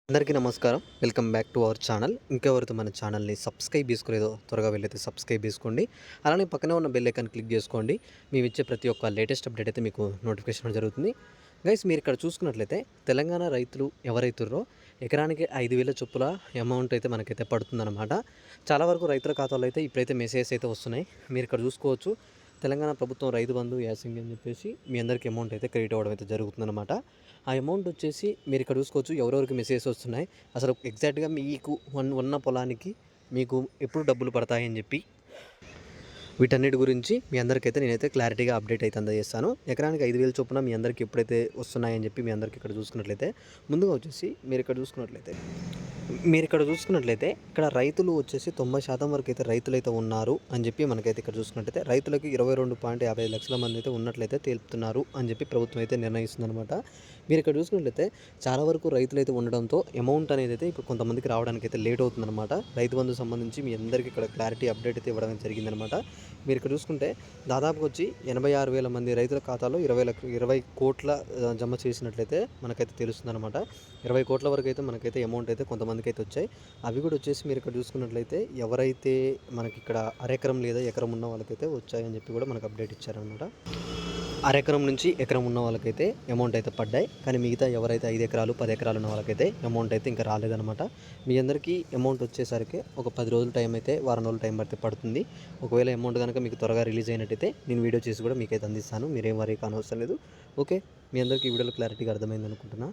అందరికీ నమస్కారం. Welcome back to our channel. ఇంకెవరితో మన ఛానల్‌ని సబ్స్క్రైబ్ చేసుకోలేదో త్వరగా వెళ్ళైతే సబ్స్క్రైబ్ చేసుకోండి. అలానే పక్కనే ఉన్న బెల్ ఐకాన్ క్లిక్ చేసుకోండి. మేమిచ్చే ప్రతి ఒక్క లేటెస్ట్ అప్డేట్ అయితే మీకు నోటిఫికేషన్ జరుగుతుంది. గైస్ మీరు ఇక్కడ చూసుకున్నట్లయితే తెలంగాణ రైతులు ఎవరైతుర్రో ఎకరానికి 5,000 చొప్పుల అమౌంట్ అయితే మనకైతే పడుతుందన్నమాట. చాలా వరకు రైతుల ఖాతాలో అయితే ఇప్పుడైతే మెసేజెస్ అయితే వస్తున్నాయి. మీరు ఇక్కడ చూసుకోవచ్చు. తెలంగాణ ప్రభుత్వం రైతు బంధు యాసింగి అని చెప్పేసి మీ అందరికీ అమౌంట్ అయితే క్రెడిట్ అవ్వడం అయితే జరుగుతుందన్నమాట. ఆ అమౌంట్ వచ్చేసి మీరు ఇక్కడ చూసుకోవచ్చు ఎవరెవరికి మెసేజెస్ వస్తున్నాయి, అసలు ఎగ్జాక్ట్‌గా మీకు ఉన్న పొలానికి మీకు ఎప్పుడు డబ్బులు పడతాయని చెప్పి వీటన్నిటి గురించి మీ అందరికైతే నేనైతే క్లారిటీగా అప్డేట్ అయితే అందజేస్తాను. ఎకరానికి 5,000 చొప్పున మీ అందరికీ ఎప్పుడైతే వస్తున్నాయని చెప్పి మీ అందరికీ ఇక్కడ చూసుకున్నట్లయితే ముందుగా వచ్చేసి మీరు ఇక్కడ చూసుకున్నట్లయితే ఇక్కడ రైతులు వచ్చేసి 90% వరకు అయితే రైతులైతే ఉన్నారు అని చెప్పి మనకైతే ఇక్కడ చూసుకున్నట్లయితే రైతులకి 22.50 లక్షల మంది అయితే ఉన్నట్లయితే తెలుపుతున్నారు అని చెప్పి ప్రభుత్వం అయితే నిర్ణయిస్తుందన్నమాట. మీరు ఇక్కడ చూసుకున్నట్లయితే చాలా వరకు రైతులు అయితే ఉండడంతో అమౌంట్ అనేది అయితే ఇప్పుడు కొంతమందికి రావడానికి అయితే లేట్ అవుతుందన్నమాట. రైతు బంధు సంబంధించి మీ అందరికీ ఇక్కడ క్లారిటీ అప్డేట్ అయితే ఇవ్వడం జరిగిందనమాట. మీరు ఇక్కడ చూసుకుంటే దాదాపుగా వచ్చి 86,000 మంది రైతుల ఖాతాలో 20 కోట్ల జమ చేసినట్లయితే మనకైతే తెలుస్తుందన్నమాట. 20 కోట్ల వరకు అయితే మనకైతే అమౌంట్ అయితే కొంతమందికి అయితే వచ్చాయి. అవి కూడా వచ్చేసి మీరు ఇక్కడ చూసుకున్నట్లయితే ఎవరైతే మనకి ఇక్కడ అరెకరం లేదా ఎకరం ఉన్న వాళ్ళకైతే వచ్చాయని చెప్పి కూడా మనకు అప్డేట్ ఇచ్చారనమాట. అరెకరం నుంచి ఎకరం ఉన్న వాళ్ళకైతే అమౌంట్ అయితే పడ్డాయి. కానీ మిగతా ఎవరైతే 5 ఎకరాలు 10 ఎకరాలు ఉన్న వాళ్ళకైతే అమౌంట్ అయితే ఇంకా రాలేదనమాట. మీ అందరికీ అమౌంట్ వచ్చేసరికి ఒక 10 రోజుల టైం అయితే వారం రోజుల టైం అయితే పడుతుంది. ఒకవేళ అమౌంట్ కనుక మీకు త్వరగా రిలీజ్ అయినట్టయితే నేను వీడియో చేసి కూడా మీకైతే అందిస్తాను. మీరేం వరీ కానవసరం లేదు. ఓకే, మీ అందరికీ ఈ వీడియోలో క్లారిటీగా అర్థమైంది అనుకుంటున్నా.